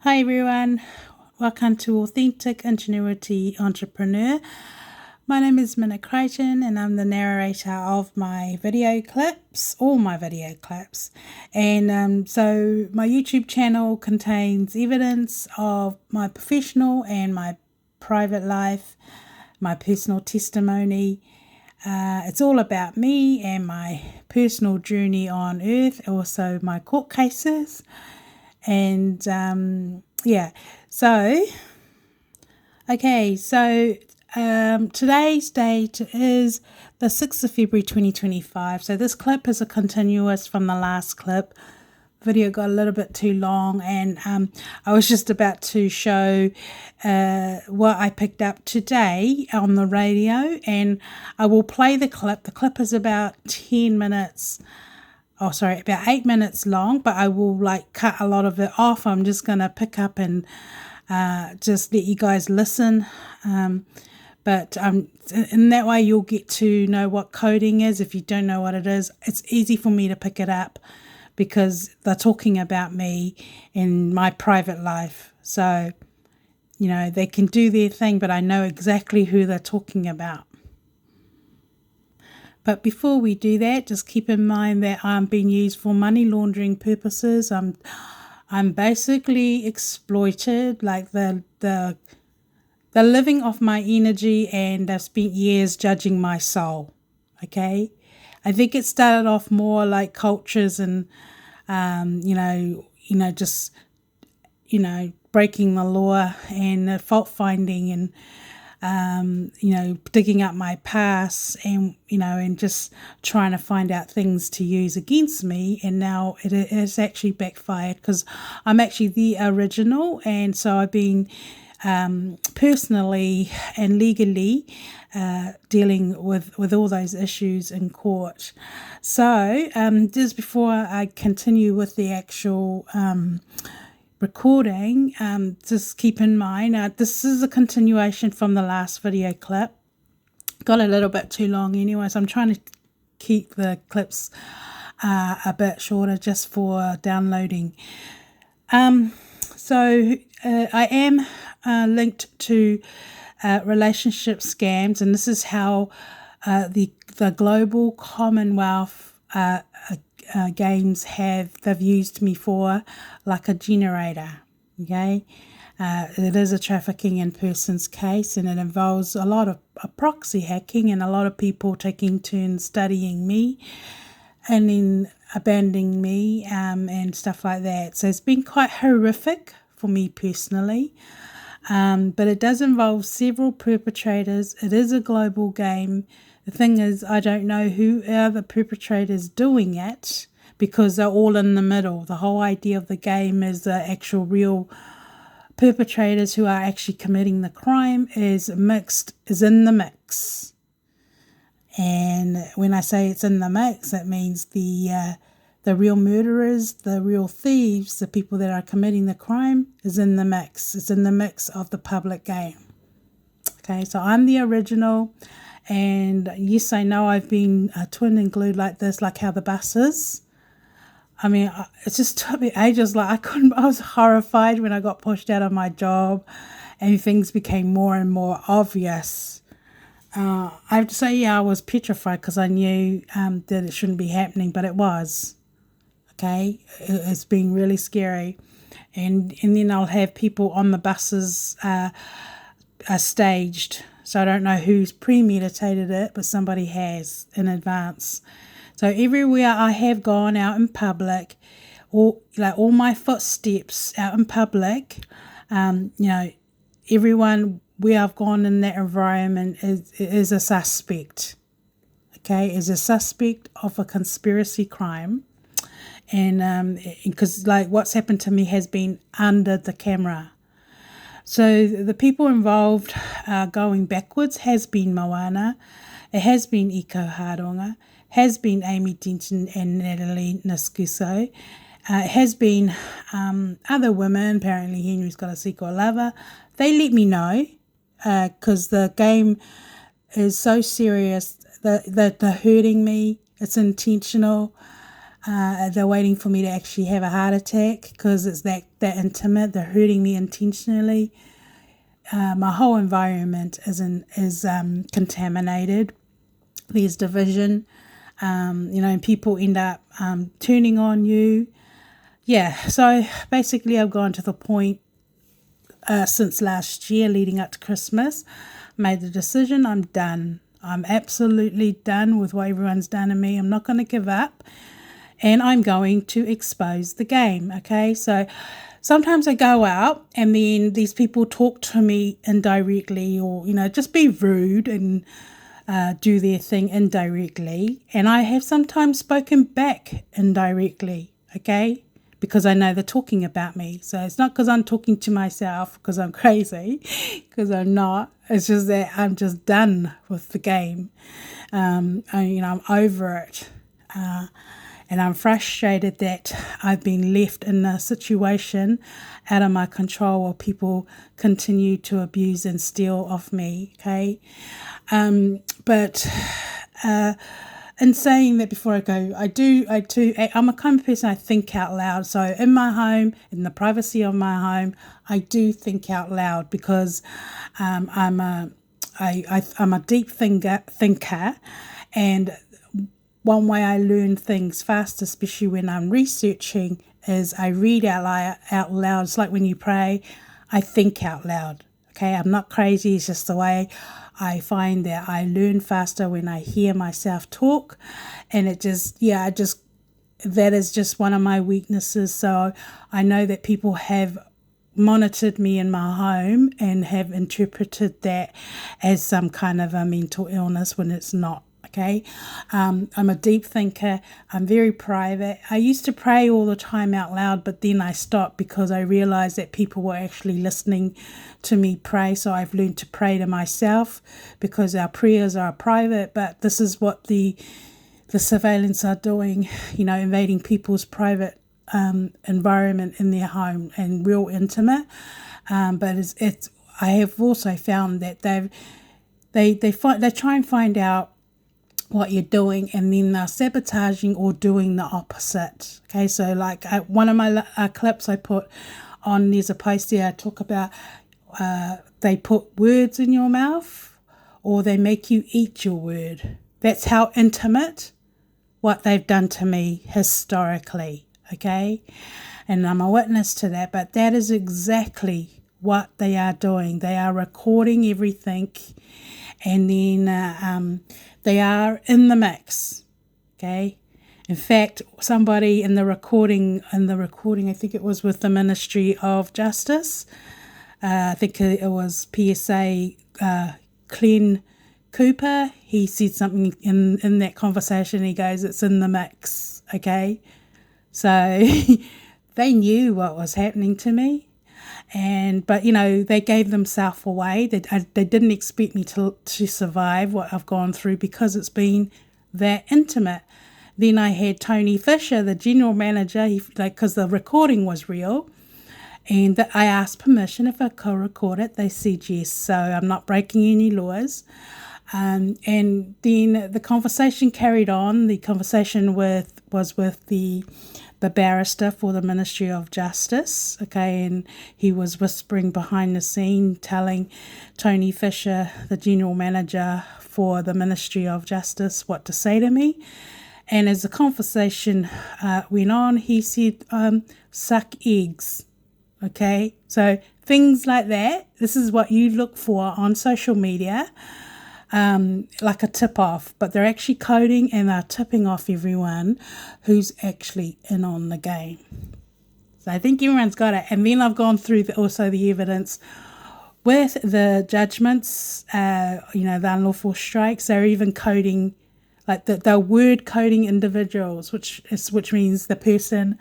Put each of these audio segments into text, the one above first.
Hi everyone, welcome to Authentic Ingenuity Entrepreneur. My name is Mina Crichton and I'm the narrator of my video clips, all my video clips. And so my YouTube channel contains evidence of my professional and my private life, my personal testimony. It's all about me and my personal journey on earth, also my court cases. And today's date is the 6th of February 2025. So this clip is a continuous from the last clip. Video got a little bit too long, and I was just about to show what I picked up today on the radio, and I will play the clip. The clip is about 10 minutes. About 8 minutes long, but I will cut a lot of it off. I'm just going to pick up and just let you guys listen. But in that way, you'll get to know what coding is. If you don't know what it is, it's easy for me to pick it up because they're talking about me in my private life. So, they can do their thing, but I know exactly who they're talking about. But before we do that, just keep in mind that I'm being used for money laundering purposes. I'm basically exploited, like the living off my energy, and I've spent years judging my soul. Okay, I think it started off more like cultures and just breaking the law and fault finding and digging up my past and just trying to find out things to use against me. And now it has actually backfired because I'm actually the original. And so I've been personally and legally dealing with all those issues in court. So just before I continue with the actual recording, just keep in mind this is a continuation from the last video clip. Got a little bit too long anyway, so I'm trying to keep the clips a bit shorter just for downloading. So I am linked to relationship scams, and this is how the global Commonwealth games they've used me for, like a generator. Okay, it is a trafficking in persons case, and it involves a lot of proxy hacking and a lot of people taking turns studying me and then abandoning me and stuff like that. So it's been quite horrific for me personally, but it does involve several perpetrators. It is a global game. The thing is, I don't know who are the perpetrators doing it because they're all in the middle. The whole idea of the game is the actual real perpetrators who are actually committing the crime is in the mix. And when I say it's in the mix, that means the real murderers, the real thieves, the people that are committing the crime is in the mix. It's in the mix of the public game. Okay, so I'm the original. And yes, I know I've been twin and glued like this, like how the bus is. I mean, it just took me ages. I was horrified when I got pushed out of my job and things became more and more obvious. I have to say, I was petrified because I knew that it shouldn't be happening, but it was. Okay, it's been really scary. And then I'll have people on the buses are staged. So I don't know who's premeditated it, but somebody has in advance. So everywhere I have gone out in public, all my footsteps out in public, everyone where I've gone in that environment is a suspect. Okay, is a suspect of a conspiracy crime. And because what's happened to me has been under the camera. So the people involved going backwards has been Moana, it has been Iko Haronga, has been Amy Denton and Natalie Nascuso, it has been other women. Apparently Henry's got a secret lover. They let me know because the game is so serious that they're hurting me. It's intentional. They're waiting for me to actually have a heart attack because it's that intimate. They're hurting me intentionally. My whole environment is contaminated. There's division. People end up turning on you. Yeah, so basically I've gone to the point since last year leading up to Christmas, made the decision I'm done. I'm absolutely done with what everyone's done to me. I'm not going to give up, and I'm going to expose the game, okay? So sometimes I go out and then these people talk to me indirectly or, just be rude and do their thing indirectly. And I have sometimes spoken back indirectly, okay? Because I know they're talking about me. So it's not because I'm talking to myself because I'm crazy, because I'm not. It's just that I'm just done with the game. I'm over it. And I'm frustrated that I've been left in a situation out of my control where people continue to abuse and steal off me, okay? But in saying that, before I go, I'm a kind of person, I think out loud. So in my home, in the privacy of my home, I do think out loud because I'm a deep thinker, and one way I learn things fast, especially when I'm researching, is I read out loud. It's like when you pray, I think out loud. Okay, I'm not crazy. It's just the way I find that I learn faster when I hear myself talk, and that is just one of my weaknesses. So I know that people have monitored me in my home and have interpreted that as some kind of a mental illness when it's not. Okay, I'm a deep thinker. I'm very private. I used to pray all the time out loud, but then I stopped because I realized that people were actually listening to me pray. So I've learned to pray to myself because our prayers are private. But this is what the surveillance are doing, invading people's private environment in their home and real intimate. But I have also found that they try and find out what you're doing, and then they're sabotaging or doing the opposite. Okay, so like one of my clips I put on, there's a post there I talk about they put words in your mouth or they make you eat your word. That's how intimate what they've done to me historically, okay? And I'm a witness to that, but that is exactly what they are doing. They are recording everything, and then they are in the mix, okay? In fact, somebody in the recording, I think it was with the Ministry of Justice, I think it was PSA Glenn Cooper, he said something in that conversation. He goes, it's in the mix, okay? So they knew what was happening to me. But they gave themselves away. They didn't expect me to survive what I've gone through because it's been that intimate. Then I had Tony Fisher, the general manager, because the recording was real, and I asked permission if I could record it. They said yes, so I'm not breaking any laws. And then the conversation carried on. The conversation was with the barrister for the Ministry of Justice, okay, and he was whispering behind the scene, telling Tony Fisher, the general manager for the Ministry of Justice, what to say to me. And as the conversation went on, he said, suck eggs, okay? So things like that, this is what you look for on social media, like a tip-off, but they're actually coding and they're tipping off everyone who's actually in on the game. So I think everyone's got it. And then I've gone through also the evidence with the judgments, the unlawful strikes. They're even coding, like they're word coding individuals, which means the person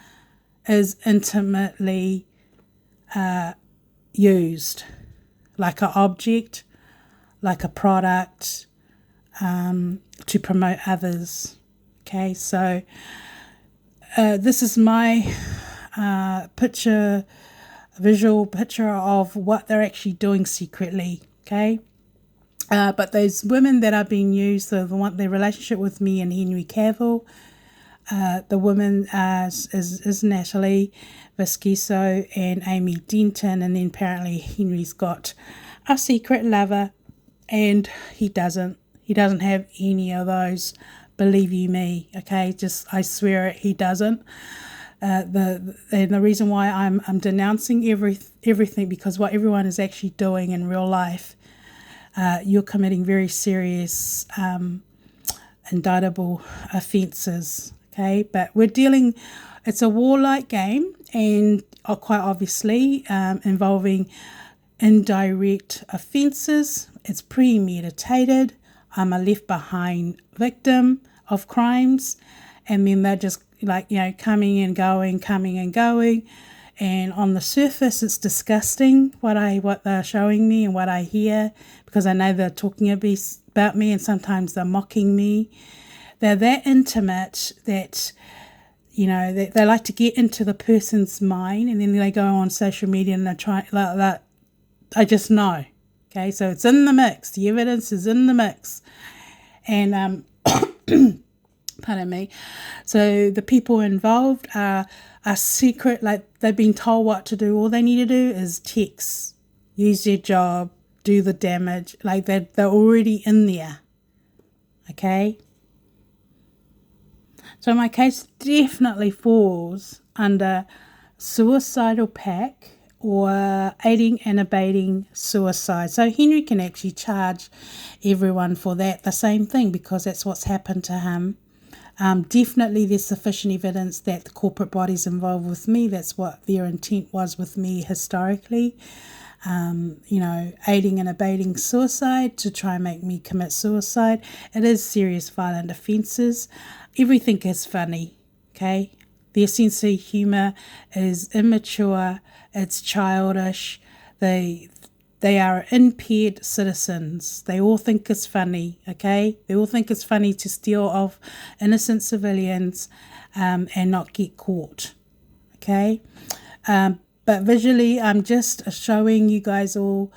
is intimately used, like an object, like a product, to promote others. Okay, so this is my visual picture of what they're actually doing secretly. Okay, but those women that are being used, the relationship with me and Henry Cavill, The women is Natalie Visciso and Amy Denton, and then apparently Henry's got a secret lover, and he doesn't have any of those. Believe you me, okay? Just I swear it, he doesn't. And the reason why I'm denouncing everything, because what everyone is actually doing in real life, you're committing very serious indictable offences, okay? But it's a warlike game, and quite obviously involving indirect offences. It's premeditated. I'm a left behind victim of crimes, and then they're just coming and going, and on the surface it's disgusting what they're showing me and what I hear, because I know they're talking about me, and sometimes they're mocking me. They're that intimate that they like to get into the person's mind, and then they go on social media and they try that. I just know. Okay, so it's in the mix. The evidence is in the mix. And pardon me. So the people involved are secret, like they've been told what to do. All they need to do is text, use their job, do the damage. Like they're already in there. Okay? So my case definitely falls under suicidal pact or aiding and abetting suicide. So Henry can actually charge everyone for that, the same thing, because that's what's happened to him. Definitely there's sufficient evidence that the corporate body's involved with me. That's what their intent was with me historically. Aiding and abetting suicide to try and make me commit suicide. It is serious violent offences. Everything is funny, okay? Their sense of humour is immature, it's childish, they are impaired citizens. They all think it's funny, okay? They all think it's funny to steal off innocent civilians and not get caught, okay? But visually, I'm just showing you guys all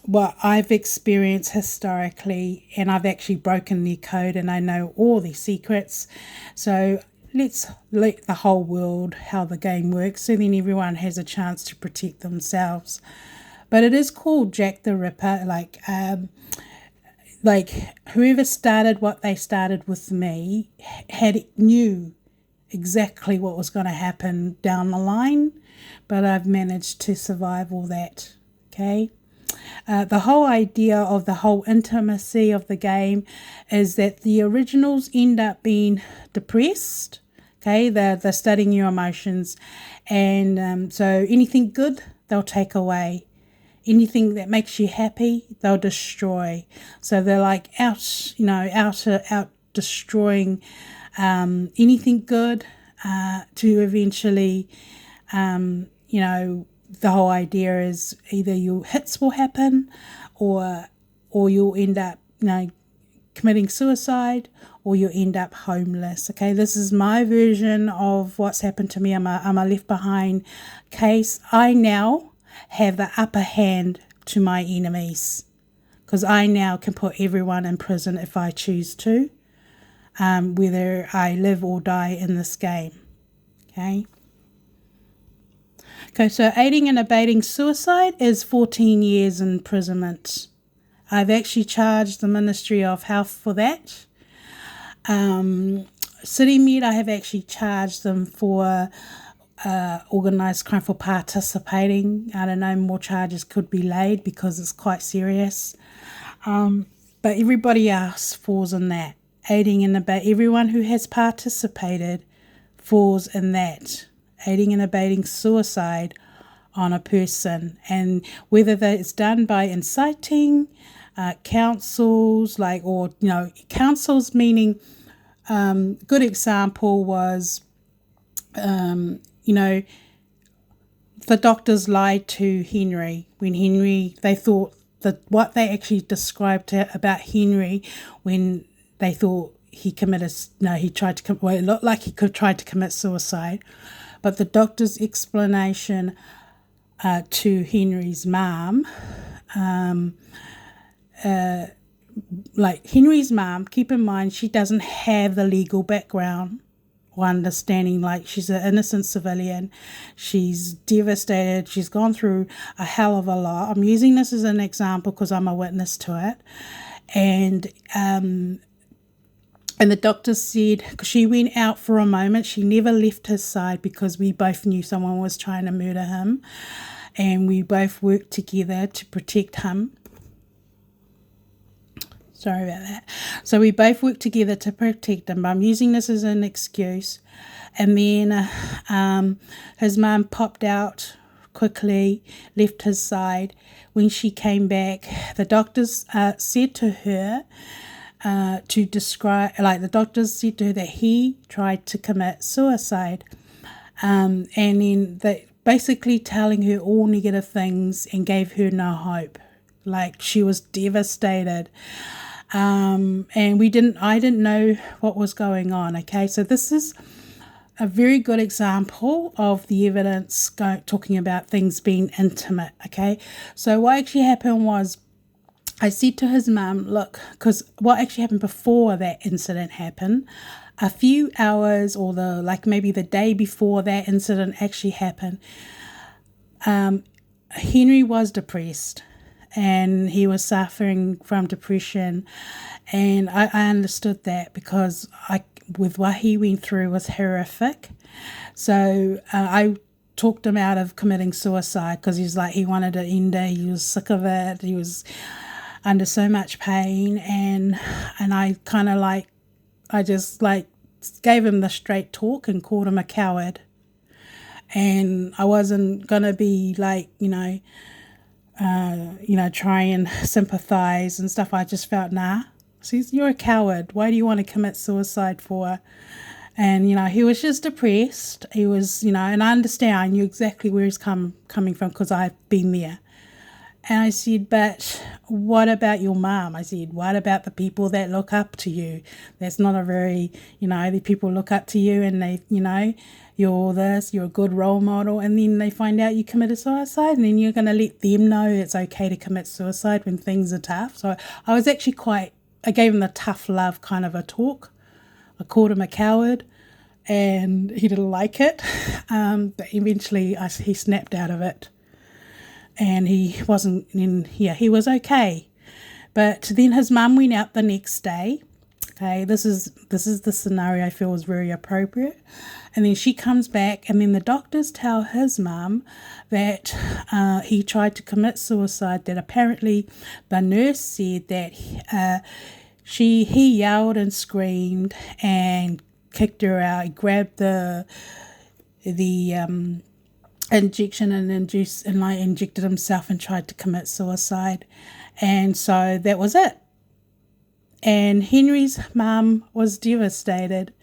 what I've experienced historically, and I've actually broken their code and I know all their secrets. So let's let the whole world how the game works, so then everyone has a chance to protect themselves. But it is called Jack the Ripper. Like whoever started what they started with me knew exactly what was going to happen down the line, but I've managed to survive all that, okay? The whole idea of the whole intimacy of the game is that the originals end up being depressed, okay? They're studying your emotions, and so anything good, they'll take away. Anything that makes you happy, they'll destroy. So they're like out destroying anything good to eventually, the whole idea is either your hits will happen or you'll end up, committing suicide, or you'll end up homeless. Okay, this is my version of what's happened to me. I'm a left behind case. I now have the upper hand to my enemies, because I now can put everyone in prison if I choose to, whether I live or die in this game. Okay, so aiding and abetting suicide is 14 years imprisonment. I've actually charged the Ministry of Health for that. City Med, I have actually charged them for organised crime for participating. I don't know, more charges could be laid because it's quite serious. But everybody else falls in that. Aiding and abetting, everyone who has participated falls in that. Aiding and abetting suicide on a person, and whether that is done by inciting councils, councils meaning, good example was, the doctors lied to Henry when they thought that what they actually described about Henry when they thought he it looked like he tried to commit suicide. But the doctor's explanation to Henry's mum like Henry's mum, keep in mind, she doesn't have the legal background or understanding. Like, she's an innocent civilian. She's devastated. She's gone through a hell of a lot. I'm using this as an example because I'm a witness to it. And the doctor said, because she went out for a moment, she never left his side because we both knew someone was trying to murder him. And we both worked together to protect him. Sorry about that. So we both worked together to protect him, but I'm using this as an excuse. And then his mum popped out quickly, left his side. When she came back, the doctors said to her, the doctors said to her that he tried to commit suicide. And then they basically telling her all negative things and gave her no hope. Like, she was devastated. And I didn't know what was going on. Okay, so this is a very good example of the evidence talking about things being intimate. Okay, so what actually happened was, I said to his mum, look, because what actually happened before that incident happened, a few hours or maybe the day before that incident actually happened, Henry was depressed and he was suffering from depression. And I understood that because with what he went through was horrific. So I talked him out of committing suicide because he wanted to end it. He was sick of it. He was under so much pain, and I kind of I just gave him the straight talk and called him a coward. And I wasn't gonna be try and sympathize and stuff. I just felt, nah, see, you're a coward. Why do you want to commit suicide for? And he was just depressed. He was, and I understand. I knew exactly where he's coming from because I've been there. And I said, but what about your mum? I said, what about the people that look up to you? That's not a very, the people look up to you and they, you're this, you're a good role model. And then they find out you committed suicide, and then you're going to let them know it's okay to commit suicide when things are tough. So I was actually I gave him the tough love kind of a talk. I called him a coward and he didn't like it. But eventually he snapped out of it. And he was okay. But then his mum went out the next day. Okay, this is the scenario I feel was very appropriate. And then she comes back, and then the doctors tell his mum that he tried to commit suicide, that apparently the nurse said that he yelled and screamed and kicked her out. He grabbed the injection and injected himself and tried to commit suicide. And so that was it. And Henry's mum was devastated.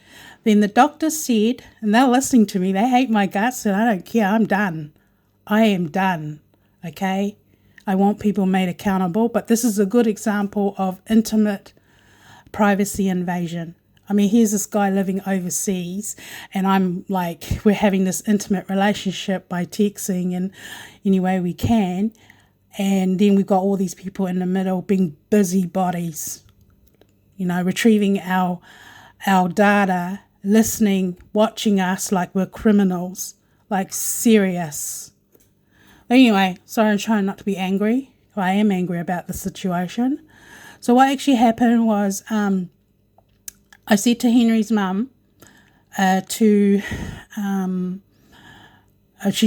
Then the doctor said, and they're listening to me, they hate my guts, and I don't care, I'm done. I am done, okay? I want people made accountable, but this is a good example of intimate privacy invasion. I mean, here's this guy living overseas, and I'm we're having this intimate relationship by texting in any way we can. And then we've got all these people in the middle being busybodies, retrieving our data, listening, watching us like we're criminals, serious. Anyway, sorry, I'm trying not to be angry. I am angry about the situation. So what actually happened was, I said to Henry's mum, she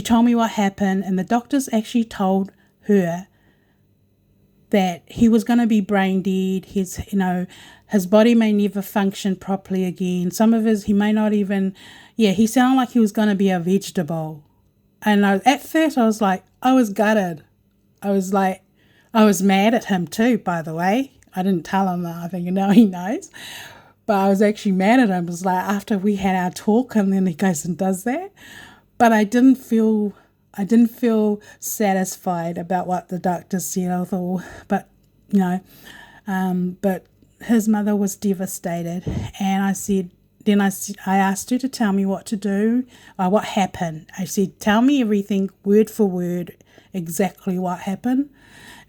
told me what happened, and the doctors actually told her that he was going to be brain dead. His body may never function properly again. He may not even, he sounded like he was going to be a vegetable. And at first I was gutted. I was mad at him too, by the way. I didn't tell him that. I think now he knows. But I was actually mad at him. It was after we had our talk, and then he goes and does that. But I didn't feel satisfied about what the doctor said. I thought, but his mother was devastated, and I asked her to tell me what to do, what happened. I said, tell me everything, word for word, exactly what happened.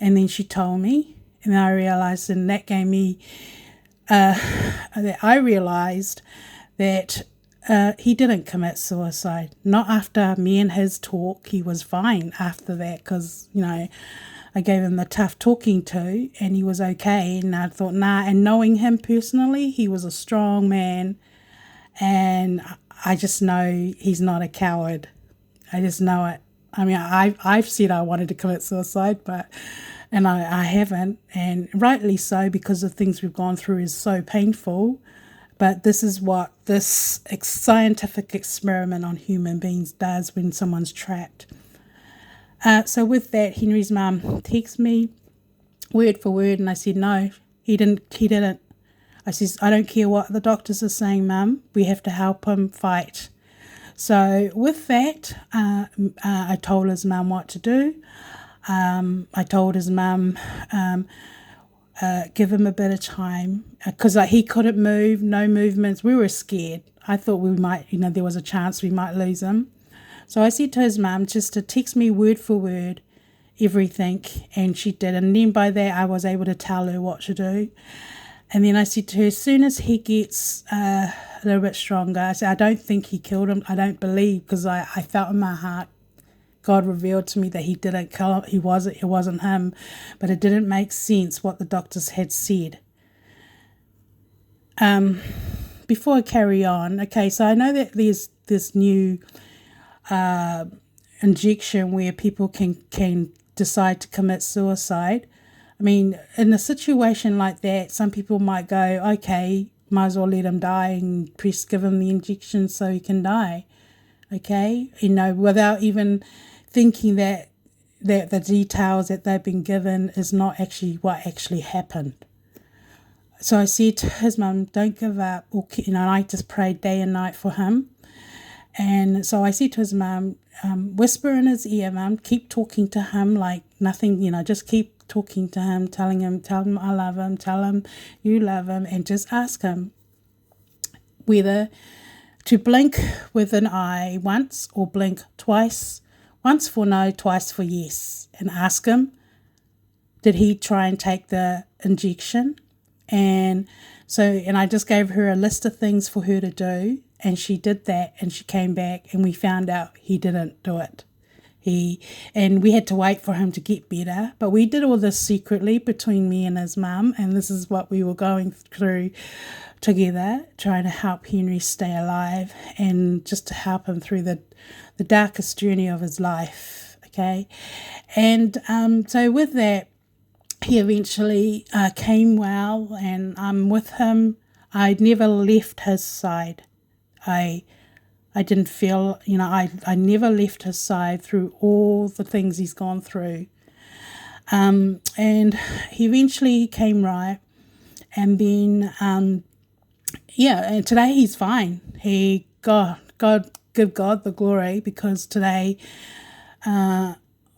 And then she told me, And I realized, and that gave me, that I realized that he didn't commit suicide. Not after me and his talk. He was fine after that because, I gave him the tough talking to and he was okay. And I thought, nah. And knowing him personally, he was a strong man. And I just know he's not a coward. I just know it. I mean, I've said I wanted to commit suicide, and I haven't. And rightly so, because the things we've gone through is so painful. But this is what this scientific experiment on human beings does when someone's trapped. So with that, Henry's mum texted me word for word, and I said, no, he didn't. I says, I don't care what the doctors are saying, Mum. We have to help him fight. So with that, I told his mum what to do. I told his mum, give him a bit of time because he couldn't move, no movements. We were scared. I thought we might, there was a chance we might lose him. So I said to his mum just to text me word for word everything, and she did. And then by that, I was able to tell her what to do. And then I said to her, as soon as he gets a little bit stronger, I said, I don't think he killed him. I don't believe, because I felt in my heart, God revealed to me that he didn't kill him. It wasn't him. But it didn't make sense what the doctors had said. Before I carry on, okay, so I know that there's this new injection where people can decide to commit suicide. I mean, in a situation like that, some people might go, okay, might as well let him die and give him the injection so he can die, okay? Without even thinking that the details that they've been given is not actually what actually happened. So I said to his mum, don't give up. I just prayed day and night for him. And so I said to his mum, whisper in his ear, Mum, keep talking to him like nothing, just keep talking to him, tell him I love him, tell him you love him, and just ask him whether to blink with an eye once or blink twice, once for no, twice for yes, and ask him, did he try and take the injection? And I just gave her a list of things for her to do. And she did that, and she came back, and we found out he didn't do it. And we had to wait for him to get better. But we did all this secretly between me and his mum, and this is what we were going through together, trying to help Henry stay alive and just to help him through the darkest journey of his life, okay? And so with that, he eventually came well, and I'm with him. I never left his side. I didn't feel, I never left his side through all the things he's gone through. And he eventually came right. And then, and today he's fine. Give God the glory, because today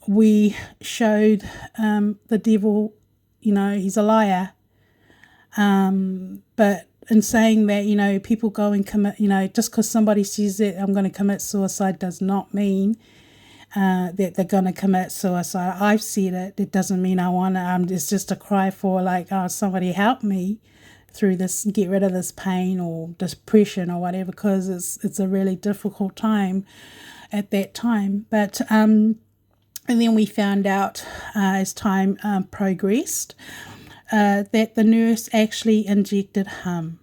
we showed the devil, he's a liar. But in saying that, people go and commit, just because somebody says that I'm going to commit suicide does not mean that they're going to commit suicide. I've said it. It doesn't mean I want to. It's just a cry for somebody help me through this, get rid of this pain or depression or whatever, because it's a really difficult time at that time. But and then we found out as time progressed, that the nurse actually injected him,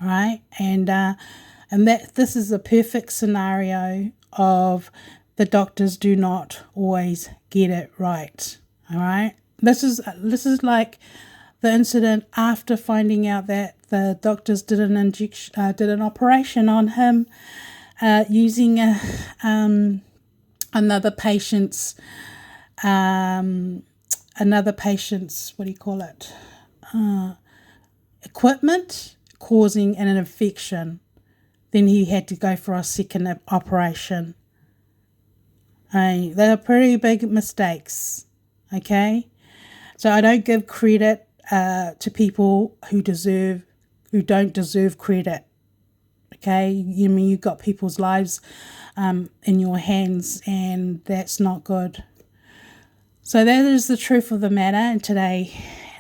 right? And that this is a perfect scenario of the doctors do not always get it right, all right? This is like the incident after finding out that the doctors did an operation on him using another patient's equipment, causing an infection. Then he had to go for a second operation. They are pretty big mistakes, okay? So I don't give credit to people who don't deserve credit, okay? You've got people's lives in your hands, and that's not good. So that is the truth of the matter. And today,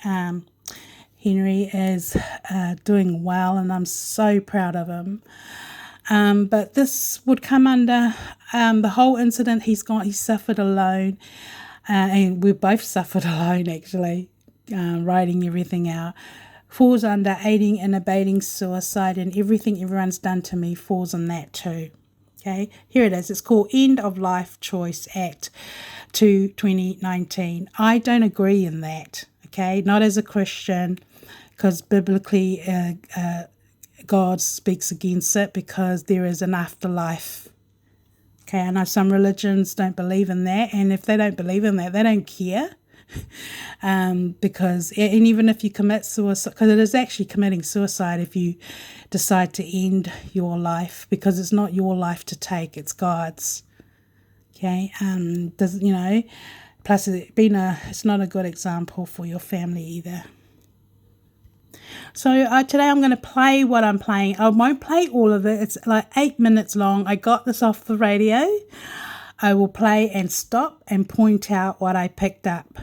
Henry is doing well, and I'm so proud of him. But this would come under the whole incident. He suffered alone, and we both suffered alone actually, writing everything out. Falls under aiding and abetting suicide, and everything everyone's done to me falls on that too. Okay, here it is. It's called End of Life Choice Act 2 2019. I don't agree in that. Okay, not as a Christian, because biblically God speaks against it, because there is an afterlife. Okay, I know some religions don't believe in that, and if they don't believe in that, they don't care. Because, and even if you commit suicide, because it is actually committing suicide if you decide to end your life, because it's not your life to take, it's God's. Okay, plus it's not a good example for your family either. So today I'm going to play what I'm playing. I won't play all of it. It's like 8 minutes long. I got this off the radio. I will play and stop and point out what I picked up.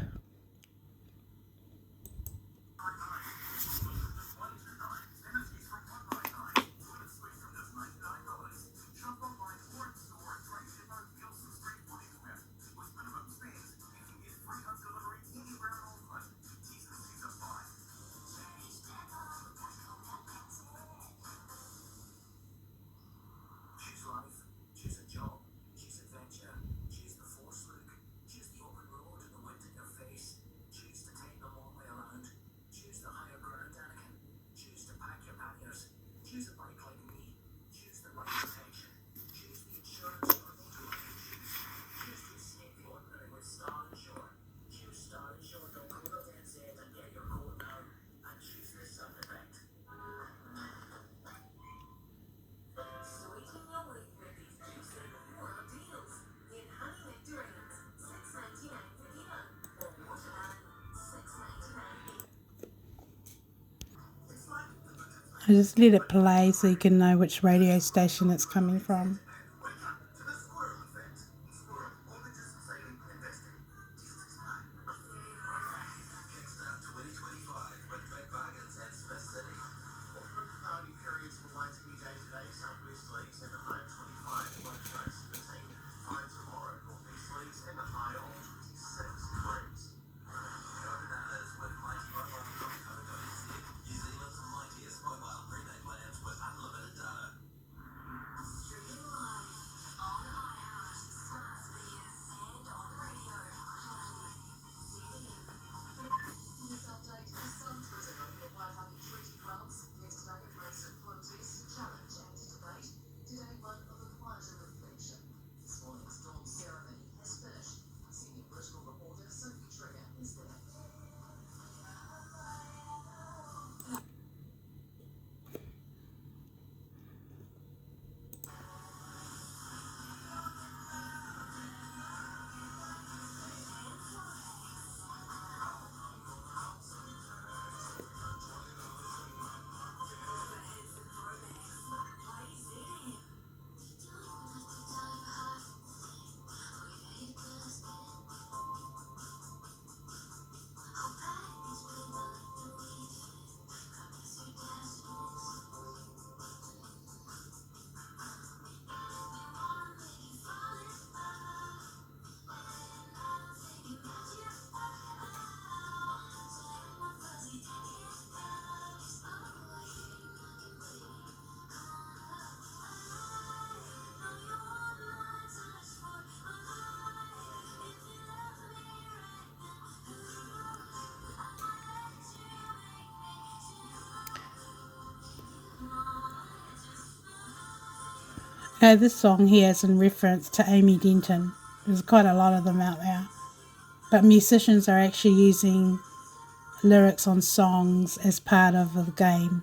I just let it play so you can know which radio station it's coming from. This song here is in reference to Amy Denton. There's quite a lot of them out there. But musicians are actually using lyrics on songs as part of the game.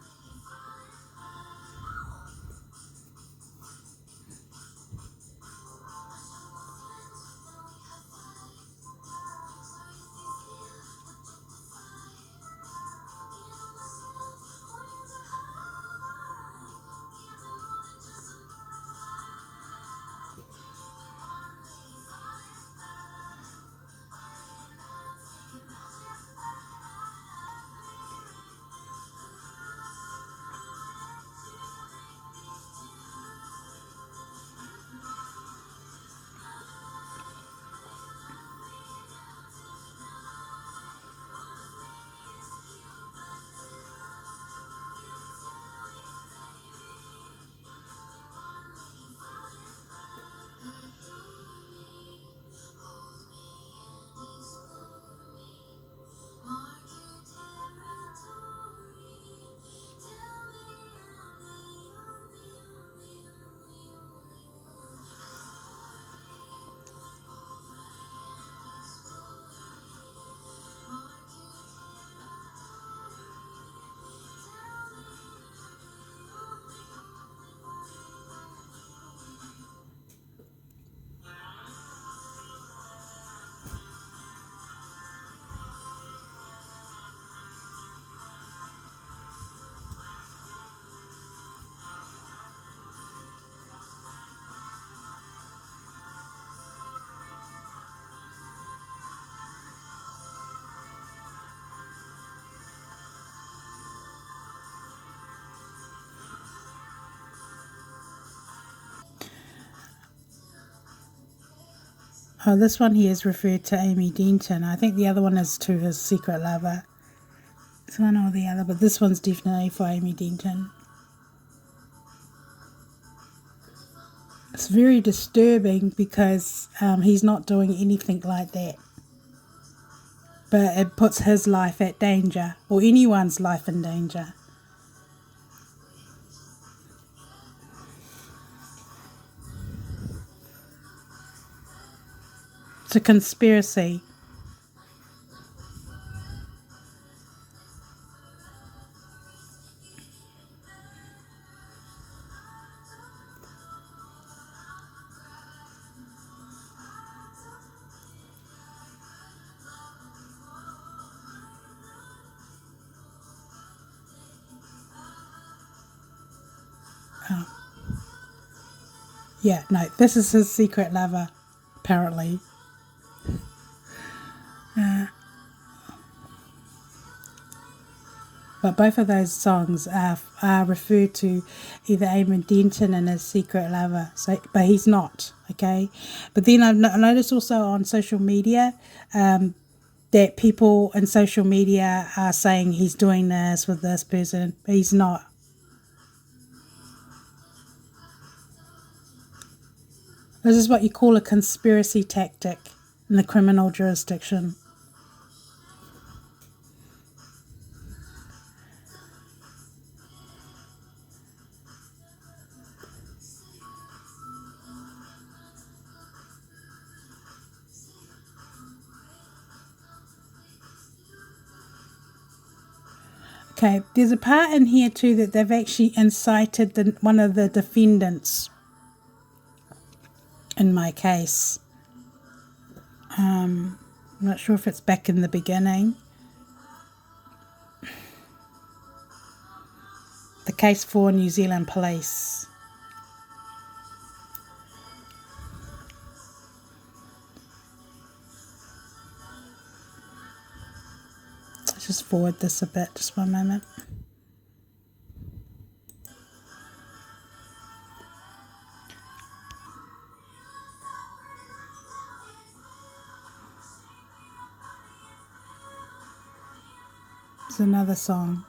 Oh, this one here is referred to Amy Denton. I think the other one is to his secret lover. It's one or the other, but this one's definitely for Amy Denton. It's very disturbing because he's not doing anything like that. But it puts his life at danger, or anyone's life in danger. It's a conspiracy. Yeah, no, this is his secret lover, apparently. But both of those songs are referred to either Eamon Denton and his secret lover. So, but he's not, okay? But then I've noticed also on social media that people in social media are saying he's doing this with this person, but he's not. This is what you call a conspiracy tactic in the criminal jurisdiction. Okay, there's a part in here too that they've actually incited one of the defendants in my case. I'm not sure if it's back in the beginning. The case for New Zealand police. Let's just forward this a bit, just one moment. It's another song.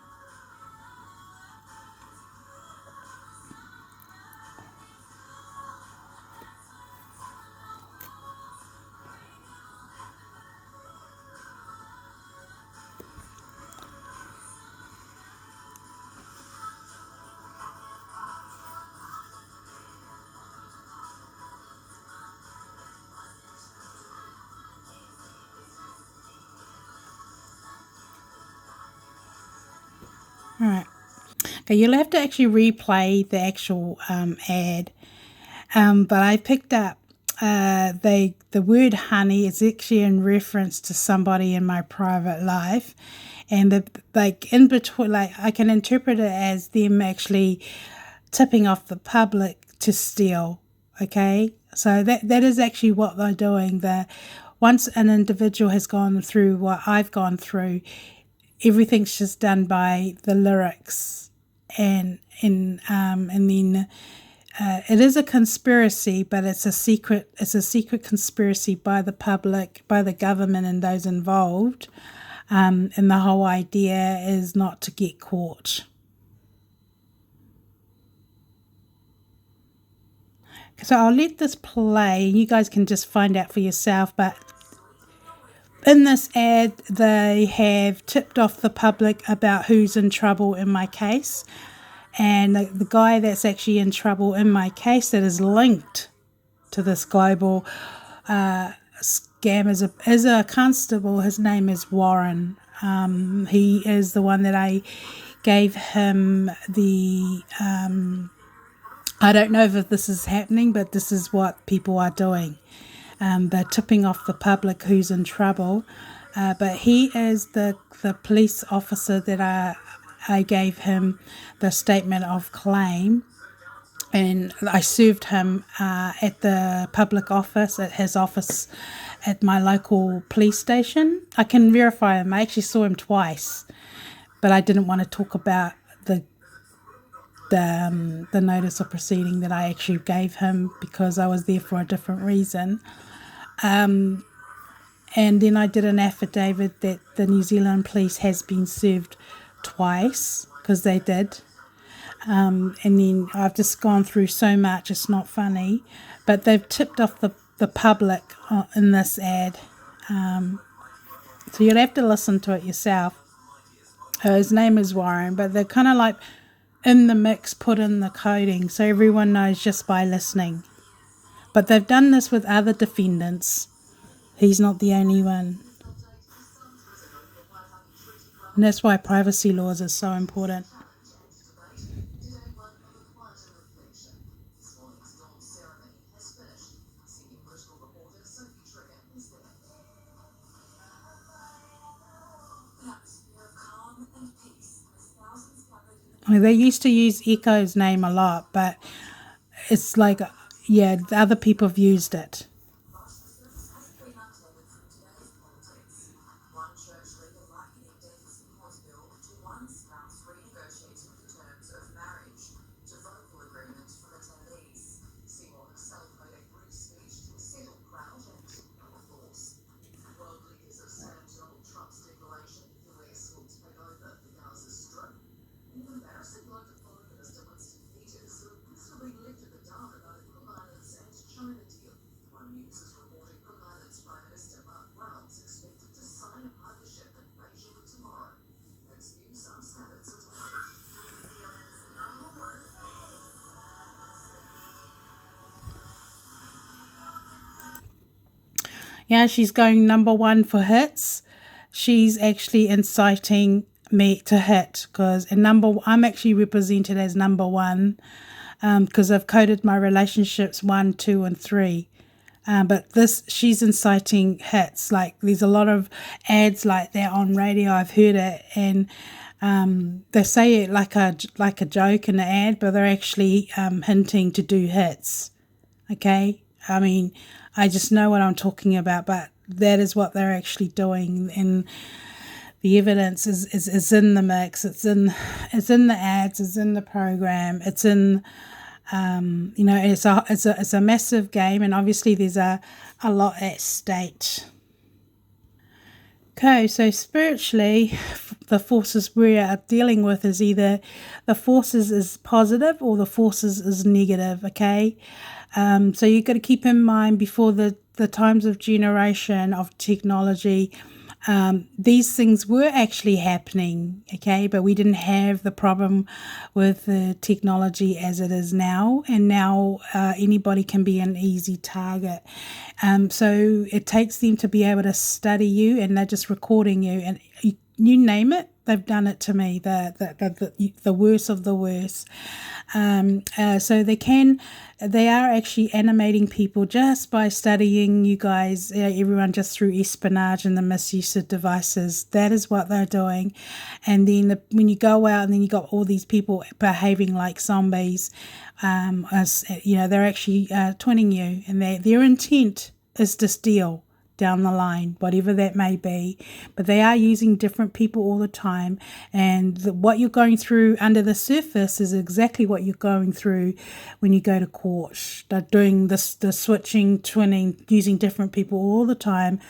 All right. Okay, you'll have to actually replay the actual ad. But I picked up the word honey is actually in reference to somebody in my private life, and in between, like I can interpret it as them actually tipping off the public to steal. Okay, so that is actually what they're doing. Once an individual has gone through what I've gone through, everything's just done by the lyrics, and then it is a conspiracy, but it's a secret conspiracy by the public, by the government and those involved, and the whole idea is not to get caught. So I'll let this play, you guys can just find out for yourself, but in this ad, they have tipped off the public about who's in trouble in my case. And the guy that's actually in trouble in my case that is linked to this global scam is a constable. His name is Warren. He is the one that I gave him the... I don't know if this is happening, but this is what people are doing. They're tipping off the public who's in trouble. But he is the police officer that I gave him the statement of claim, and I served him at the public office, at his office at my local police station. I can verify him. I actually saw him twice, but I didn't want to talk about the notice of proceeding that I actually gave him because I was there for a different reason. And then I did an affidavit that the New Zealand police has been served twice, because they did. And then I've just gone through so much, it's not funny. But they've tipped off the public in this ad. So you'll have to listen to it yourself. His name is Warren, but they're kind of like in the mix, put in the coding, so everyone knows just by listening. But they've done this with other defendants. He's not the only one. And that's why privacy laws are so important. I mean, they used to use Echo's name a lot, but it's like, yeah, the other people have used it. Yeah, she's going #1 for hits. She's actually inciting me to hit, because I'm actually represented as #1, because I've coded my relationships 1, 2, and 3. But she's inciting hits. Like, there's a lot of ads like that on radio. I've heard it, and they say it like a joke in the ad, but they're actually hinting to do hits. Okay, I mean, I just know what I'm talking about, but that is what they're actually doing, and the evidence is in the mix. It's in the ads. It's in the program. It's in it's a massive game, and obviously there's a lot at stake. Okay, so spiritually, the forces we are dealing with is either the forces is positive or the forces is negative. Okay, so you've got to keep in mind, before the times of generation of technology, these things were actually happening, okay, but we didn't have the problem with the technology as it is now, and now anybody can be an easy target. So it takes them to be able to study you, and they're just recording you, and you name it, they've done it to me, the worst of the worst. So they are actually animating people just by studying you guys, everyone, just through espionage and the misuse of devices. That is what they're doing. And then when you go out, and then you got all these people behaving like zombies, they're actually twinning you, and their intent is to steal down the line, whatever that may be. But they are using different people all the time, and what you're going through under the surface is exactly what you're going through when you go to court. They're doing the switching, twinning, using different people all the time.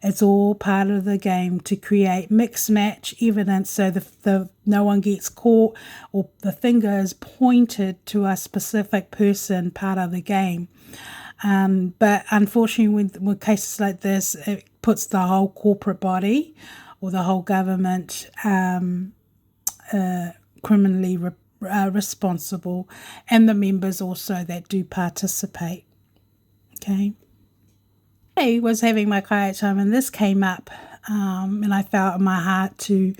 It's all part of the game to create mixed match evidence, so the no one gets caught or the finger is pointed to a specific person, part of the game. But unfortunately, with cases like this, it puts the whole corporate body or the whole government criminally responsible, and the members also that do participate. Okay. I was having my kayak time, and this came up, and I felt in my heart to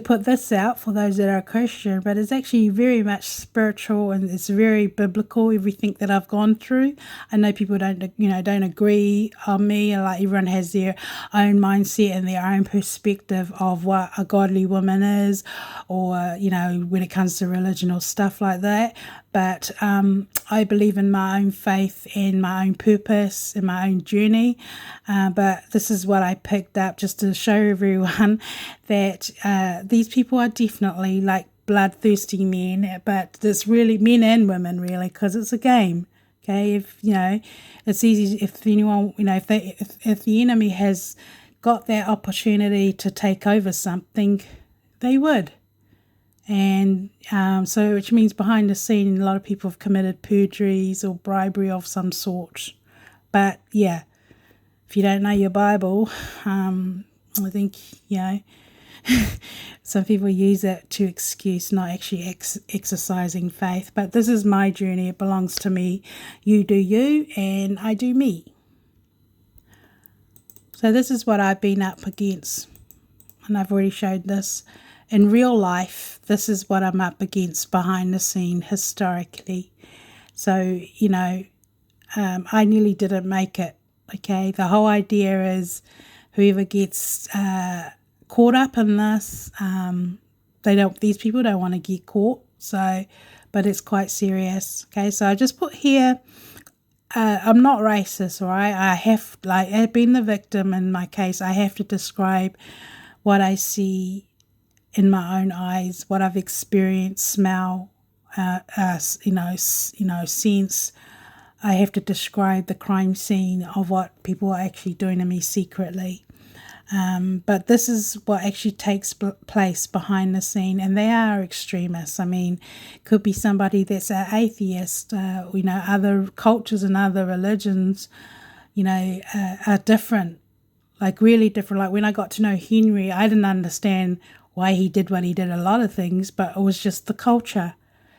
put this out for those that are Christian, but it's actually very much spiritual, and it's very biblical, everything that I've gone through. I know people don't agree on me, like everyone has their own mindset and their own perspective of what a godly woman is, or when it comes to religion or stuff like that. But I believe in my own faith and my own purpose and my own journey. But this is what I picked up, just to show everyone that these people are definitely like bloodthirsty men, but it's really men and women, really, because it's a game. Okay, if it's easy if anyone if the enemy has got that opportunity to take over something, they would. And so, which means behind the scene, a lot of people have committed perjuries or bribery of some sort. But yeah, if you don't know your Bible, I think some people use it to excuse not actually exercising faith. But this is my journey. It belongs to me. You do you, and I do me. So this is what I've been up against. And I've already showed this. In real life, this is what I'm up against behind the scene historically. So, I nearly didn't make it. Okay, the whole idea is whoever gets caught up in this, these people don't want to get caught. So, but it's quite serious. Okay, so I just put here, I'm not racist, all right? I have, I've been the victim in my case. I have to describe what I see in my own eyes, what I've experienced, smell, sense. I have to describe the crime scene of what people are actually doing to me secretly. But this is what actually takes place behind the scene, and they are extremists. I mean, could be somebody that's an atheist. Other cultures and other religions, are different, like really different. Like when I got to know Henry, I didn't understand why he did what he did, a lot of things, but it was just the culture.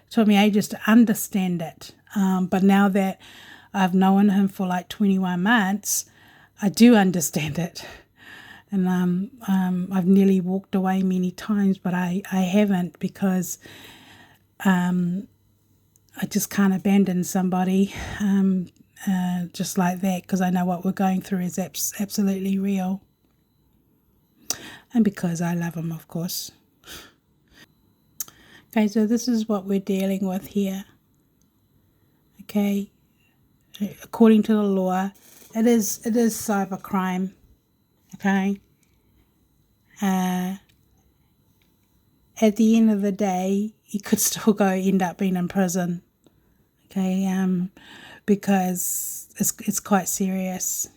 It took me ages to understand it. But now that I've known him for like 21 months, I do understand it. And I've nearly walked away many times, but I haven't, because I just can't abandon somebody just like that, because I know what we're going through is absolutely real. And because I love him, of course. Okay, so this is what we're dealing with here. Okay, according to the law, it is cybercrime. Okay. At the end of the day, you could still end up being in prison. Okay, because it's quite serious.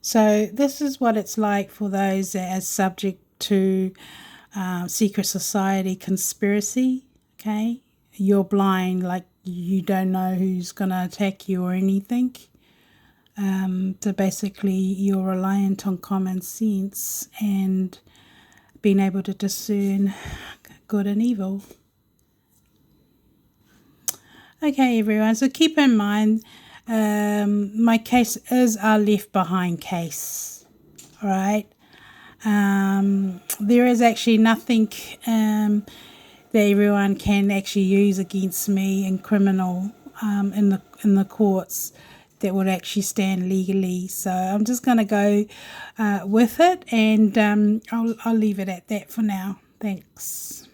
So this is what it's like for those that are subject to secret society conspiracy. Okay, you're blind, like you don't know who's going to attack you or anything. So basically you're reliant on common sense and being able to discern good and evil. Okay, everyone, so keep in mind, my case is a left behind case. All right. There is actually nothing that everyone can actually use against me in criminal in the courts that would actually stand legally. So I'm just going to go with it, and I'll leave it at that for now. Thanks.